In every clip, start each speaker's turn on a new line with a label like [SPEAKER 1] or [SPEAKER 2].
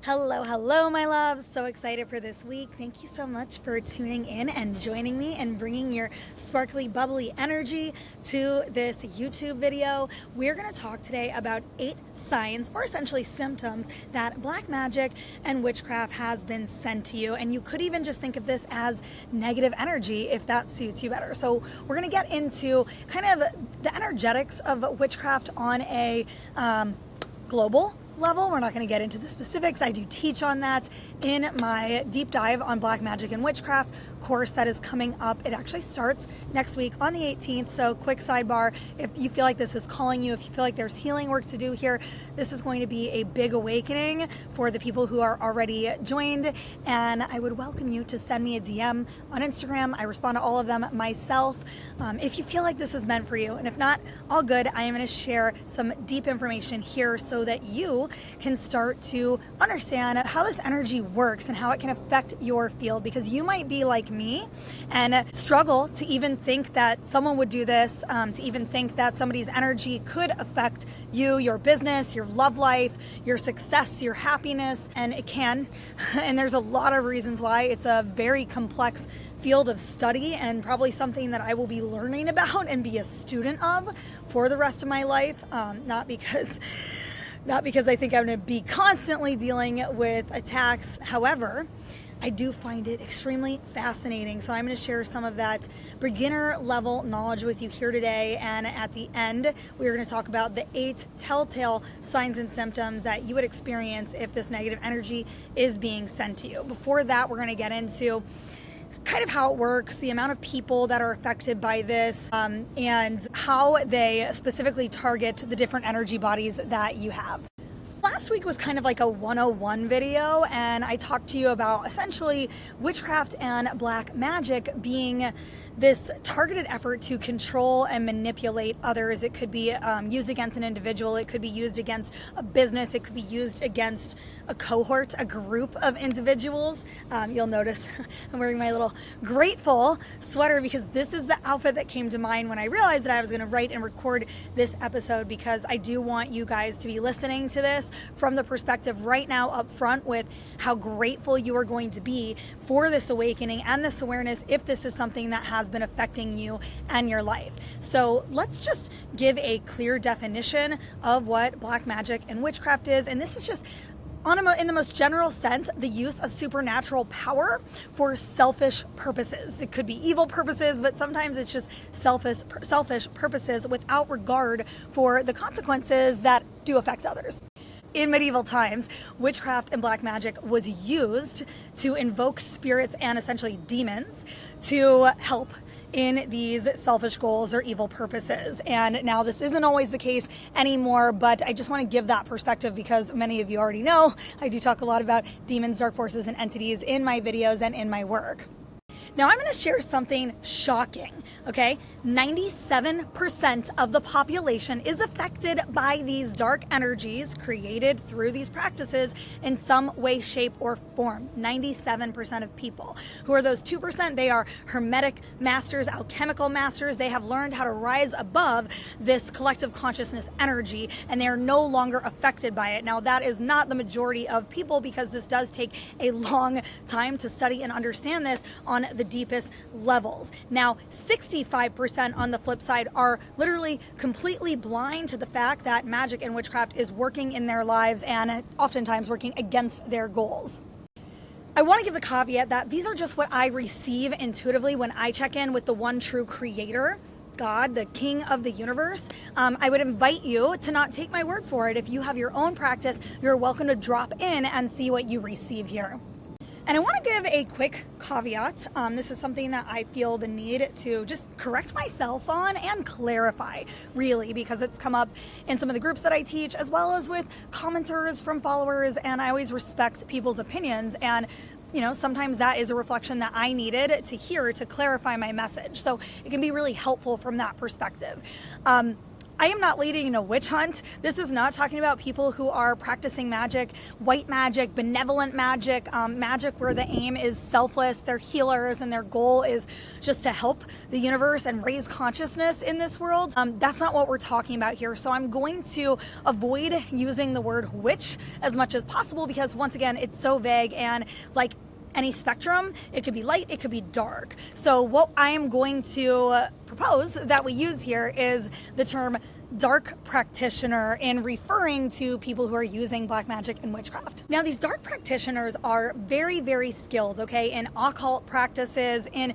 [SPEAKER 1] Hello, my loves. So excited for this week. Thank you so much for tuning in and joining me and bringing your sparkly, bubbly energy to this YouTube video. We're going to talk today about 8 signs, or essentially symptoms, that black magic and witchcraft has been sent to you. And you could even just think of this as negative energy if that suits you better. So we're going to get into kind of the energetics of witchcraft on a global level. We're not going to get into the specifics. I do teach on that in my deep dive on black magic and witchcraft course that is coming up. It actually starts next week on the 18th. So quick sidebar, if you feel like this is calling you, if you feel like there's healing work to do here, this is going to be a big awakening for the people who are already joined. And I would welcome you to send me a DM on Instagram. I respond to all of them myself. If you feel like this is meant for you, and if not, all good. I am going to share some deep information here so that you can start to understand how this energy works and how it can affect your field, because you might be like me and struggle to even think that someone would do this, to even think that somebody's energy could affect you, your business, your love life, your success, your happiness, and it can. And there's a lot of reasons why. It's a very complex field of study and probably something that I will be learning about and be a student of for the rest of my life. Not because I think I'm going to be constantly dealing with attacks. However, I do find it extremely fascinating. So I'm going to share some of that beginner level knowledge with you here today. And at the end, we're going to talk about the 8 telltale signs and symptoms that you would experience if this negative energy is being sent to you. Before that, we're going to get into kind of how it works, the amount of people that are affected by this, and how they specifically target the different energy bodies that you have. Last week was kind of like a 101 video, and I talked to you about essentially witchcraft and black magic being this targeted effort to control and manipulate others. It could be used against an individual, it could be used against a business, it could be used against a cohort, a group of individuals. You'll notice I'm wearing my little grateful sweater because this is the outfit that came to mind when I realized that I was going to write and record this episode, because I do want you guys to be listening to this from the perspective right now up front with how grateful you are going to be for this awakening and this awareness if this is something that has been affecting you and your life. So let's just give a clear definition of what black magic and witchcraft is. And this is just in the most general sense, the use of supernatural power for selfish purposes. It could be evil purposes, but sometimes it's just selfish purposes without regard for the consequences that do affect others. In medieval times, witchcraft and black magic was used to invoke spirits and essentially demons to help in these selfish goals or evil purposes. And now this isn't always the case anymore, but I just want to give that perspective because many of you already know I do talk a lot about demons, dark forces, and entities in my videos and in my work. Now I'm going to share something shocking, okay? 97% of the population is affected by these dark energies created through these practices in some way, shape, or form. 97% of people. Who are those 2%? They are hermetic masters, alchemical masters. They have learned how to rise above this collective consciousness energy, and they are no longer affected by it. Now that is not the majority of people, because this does take a long time to study and understand this on the deepest levels. Now, 65% on the flip side are literally completely blind to the fact that magic and witchcraft is working in their lives and oftentimes working against their goals. I want to give the caveat that these are just what I receive intuitively when I check in with the one true creator, God, the king of the universe. I would invite you to not take my word for it. If you have your own practice, you're welcome to drop in and see what you receive here. And I want to give a quick caveat. This is something that I feel the need to just correct myself on and clarify, really, because it's come up in some of the groups that I teach, as well as with commenters from followers, and I always respect people's opinions. And sometimes that is a reflection that I needed to hear to clarify my message. So it can be really helpful from that perspective. I am not leading a witch hunt. This is not talking about people who are practicing magic, white magic, benevolent magic, magic where the aim is selfless, they're healers, and their goal is just to help the universe and raise consciousness in this world. That's not what we're talking about here. So I'm going to avoid using the word witch as much as possible because, once again, it's so vague, and like any spectrum, it could be light, it could be dark. So what I am going to propose that we use here is the term dark practitioner in referring to people who are using black magic and witchcraft. Now, these dark practitioners are very, very skilled, okay, in occult practices, in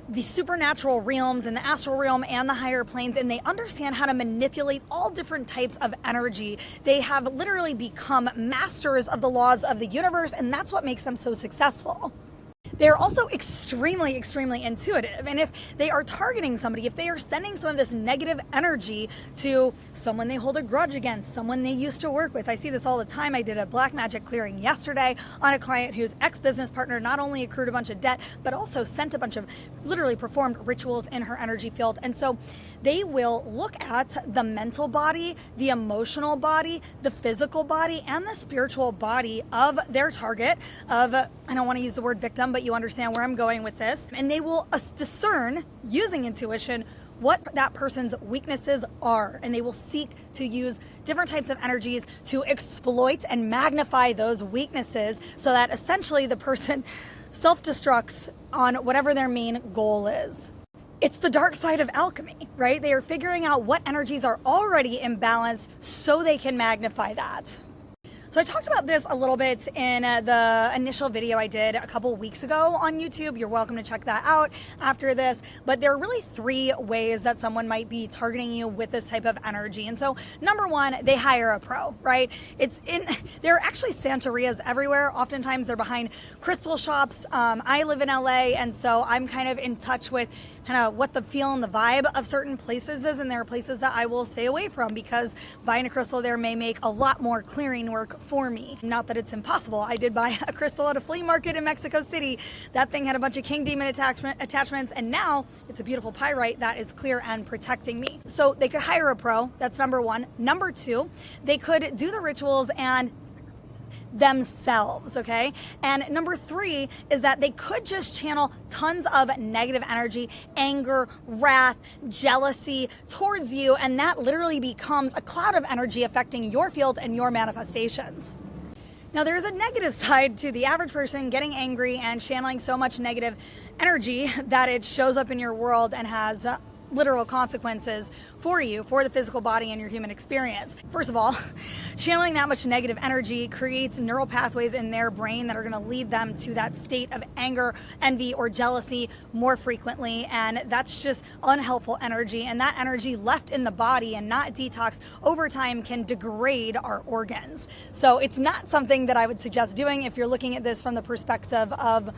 [SPEAKER 1] the supernatural realms, in the astral realm and the higher planes, and they understand how to manipulate all different types of energy. They have literally become masters of the laws of the universe, and that's what makes them so successful. They're also extremely, extremely intuitive. And if they are targeting somebody, if they are sending some of this negative energy to someone they hold a grudge against, someone they used to work with, I see this all the time. I did a black magic clearing yesterday on a client whose ex-business partner not only accrued a bunch of debt, but also sent a bunch of literally performed rituals in her energy field. And so they will look at the mental body, the emotional body, the physical body, and the spiritual body of their target, of, I don't want to use the word victim, but you understand where I'm going with this. And they will discern, using intuition, what that person's weaknesses are. And they will seek to use different types of energies to exploit and magnify those weaknesses so that essentially the person self-destructs on whatever their main goal is. It's the dark side of alchemy, right? They are figuring out what energies are already imbalanced so they can magnify that. So I talked about this a little bit in the initial video I did a couple weeks ago on YouTube. You're welcome to check that out after this. But there are really three ways that someone might be targeting you with this type of energy. And so number one, they hire a pro, right? There are actually Santerias everywhere. Oftentimes they're behind crystal shops. I live in LA, and so I'm kind of in touch with kind of what the feel and the vibe of certain places is, and there are places that I will stay away from because buying a crystal there may make a lot more clearing work for me. Not that it's impossible. I did buy a crystal at a flea market in Mexico City. That thing had a bunch of king demon attachments, and now it's a beautiful pyrite that is clear and protecting me. So they could hire a pro. That's number one. Number two, they could do the rituals and themselves, okay? And number three is that they could just channel tons of negative energy, anger, wrath, jealousy towards you, and that literally becomes a cloud of energy affecting your field and your manifestations. Now, there's a negative side to the average person getting angry and channeling so much negative energy that it shows up in your world and has literal consequences for you, for the physical body and your human experience. First of all, channeling that much negative energy creates neural pathways in their brain that are going to lead them to that state of anger, envy, or jealousy more frequently, and that's just unhelpful energy, and that energy left in the body and not detoxed over time can degrade our organs. So it's not something that I would suggest doing if you're looking at this from the perspective of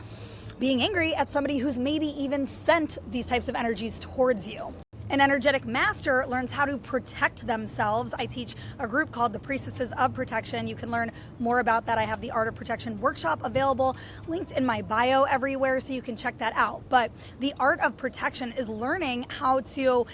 [SPEAKER 1] being angry at somebody who's maybe even sent these types of energies towards you. An energetic master learns how to protect themselves. I teach a group called the Priestesses of Protection. You can learn more about that. I have the Art of Protection workshop available, linked in my bio everywhere, so you can check that out. But the Art of Protection is learning how to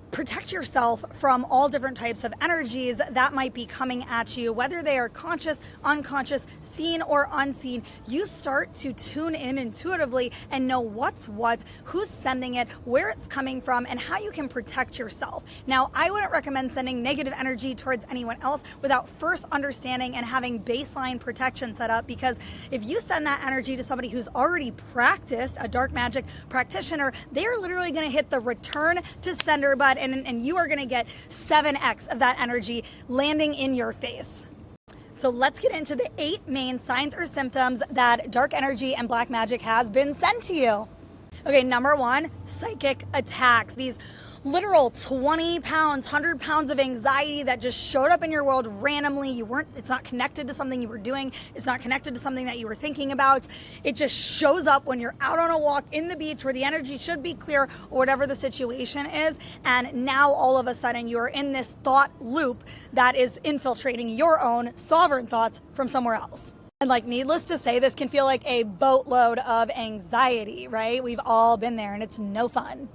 [SPEAKER 1] protect yourself from all different types of energies that might be coming at you, whether they are conscious, unconscious, seen or unseen. You start to tune in intuitively and know what's what, who's sending it, where it's coming from, and how you can protect yourself. Now, I wouldn't recommend sending negative energy towards anyone else without first understanding and having baseline protection set up, because if you send that energy to somebody who's already practiced, a dark magic practitioner, they are literally going to hit the return to sender button, and you are going to get 7x of that energy landing in your face. So let's get into the 8 main signs or symptoms that dark energy and black magic has been sent to you. Okay, number 1, psychic attacks. These literal 20 pounds, 100 pounds of anxiety that just showed up in your world randomly. It's not connected to something you were doing. It's not connected to something that you were thinking about. It just shows up when you're out on a walk in the beach where the energy should be clear or whatever the situation is. And now all of a sudden you're in this thought loop that is infiltrating your own sovereign thoughts from somewhere else. And like, needless to say, this can feel like a boatload of anxiety, right? We've all been there and it's no fun.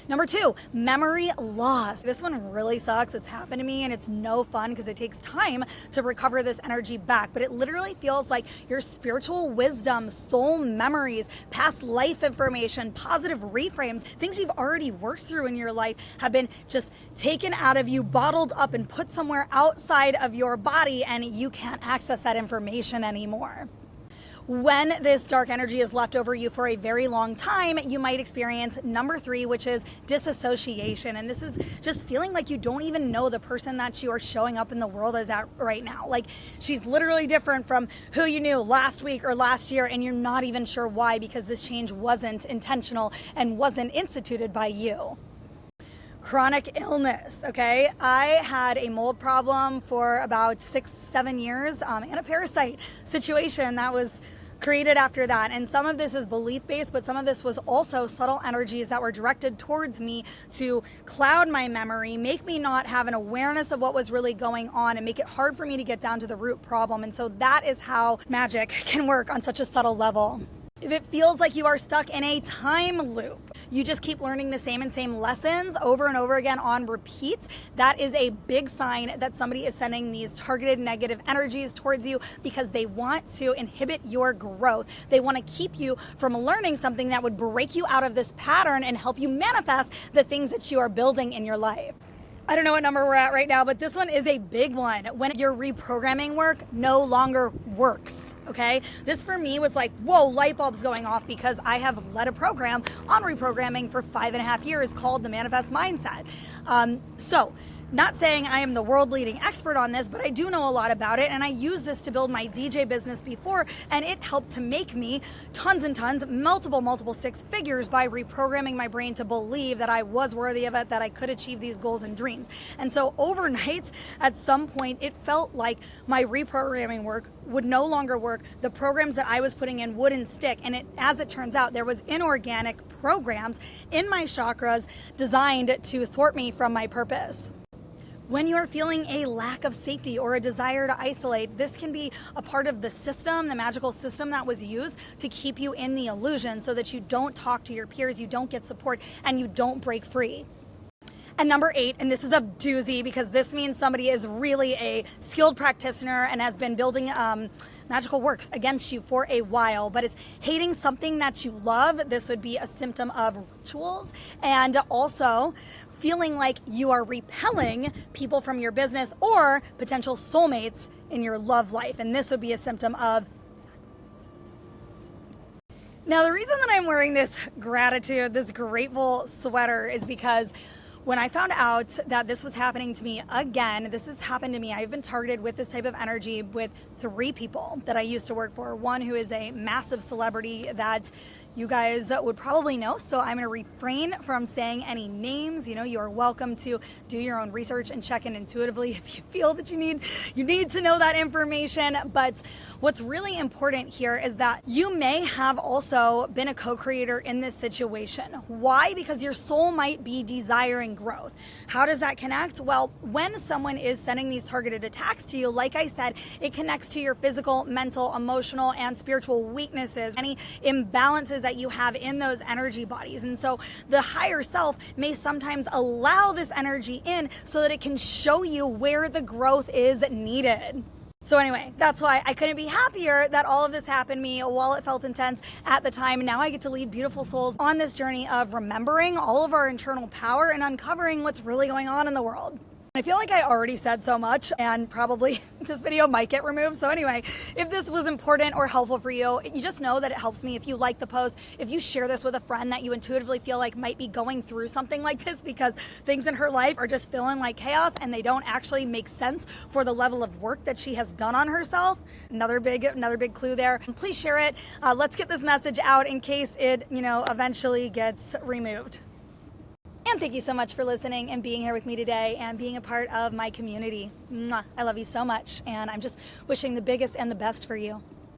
[SPEAKER 1] Number 2, memory loss. This one really sucks. It's happened to me and it's no fun because it takes time to recover this energy back. But it literally feels like your spiritual wisdom, soul memories, past life information, positive reframes, things you've already worked through in your life have been just taken out of you, bottled up and put somewhere outside of your body, and you can't access that information anymore. When this dark energy is left over you for a very long time, you might experience number 3, which is disassociation. And this is just feeling like you don't even know the person that you are showing up in the world as at right now. Like she's literally different from who you knew last week or last year, and you're not even sure why, because this change wasn't intentional and wasn't instituted by you. Chronic illness, okay? I had a mold problem for about 6-7 years and a parasite situation that was created after that. And some of this is belief-based, but some of this was also subtle energies that were directed towards me to cloud my memory, make me not have an awareness of what was really going on, and make it hard for me to get down to the root problem. And so that is how magic can work on such a subtle level. If it feels like you are stuck in a time loop, you just keep learning the same lessons over and over again on repeat, that is a big sign that somebody is sending these targeted negative energies towards you because they want to inhibit your growth. They want to keep you from learning something that would break you out of this pattern and help you manifest the things that you are building in your life. I don't know what number we're at right now, but this one is a big one. When your reprogramming work no longer works, okay? This for me was like, whoa, light bulbs going off, because I have led a program on reprogramming for 5.5 years called the Manifest Mindset. Not saying I am the world leading expert on this, but I do know a lot about it, and I used this to build my DJ business before, and it helped to make me tons and tons, multiple 6 figures by reprogramming my brain to believe that I was worthy of it, that I could achieve these goals and dreams. And so overnight, at some point, it felt like my reprogramming work would no longer work. The programs that I was putting in wouldn't stick. And as it turns out, there was inorganic programs in my chakras designed to thwart me from my purpose. When you're feeling a lack of safety or a desire to isolate, this can be a part of the system, the magical system that was used to keep you in the illusion so that you don't talk to your peers, you don't get support, and you don't break free. And number 8, and this is a doozy because this means somebody is really a skilled practitioner and has been building magical works against you for a while, but it's hating something that you love. This would be a symptom of rituals, and also feeling like you are repelling people from your business or potential soulmates in your love life. And this would be a symptom of. Now, the reason that I'm wearing this grateful sweater is because when I found out that this was happening to me again, this has happened to me. I've been targeted with this type of energy with 3 people that I used to work for. One who is a massive celebrity that you guys would probably know, so I'm going to refrain from saying any names. You know, you are welcome to do your own research and check in intuitively if you feel that you need to know that information. But what's really important here is that you may have also been a co-creator in this situation. Why? Because your soul might be desiring growth. How does that connect? Well, when someone is sending these targeted attacks to you, like I said, it connects to your physical, mental, emotional, and spiritual weaknesses, any imbalances that you have in those energy bodies. And so the higher self may sometimes allow this energy in so that it can show you where the growth is needed. So anyway, that's why I couldn't be happier that all of this happened to me while it felt intense at the time. Now I get to lead beautiful souls on this journey of remembering all of our internal power and uncovering what's really going on in the world. I feel like I already said so much, and probably this video might get removed. So anyway, if this was important or helpful for you, you just know that it helps me if you like the post, if you share this with a friend that you intuitively feel like might be going through something like this because things in her life are just feeling like chaos and they don't actually make sense for the level of work that she has done on herself. Another big clue there. Please share it. Let's get this message out in case it, eventually gets removed. And thank you so much for listening and being here with me today and being a part of my community. Mwah. I love you so much, and I'm just wishing the biggest and the best for you.